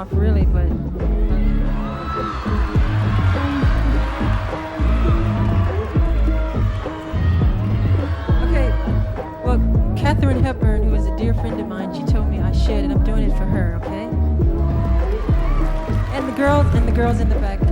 off, really, but. Okay, well, Katharine Hepburn, who is a dear friend of mine, she told me I should, and I'm doing it for her, okay? And the girls in the back.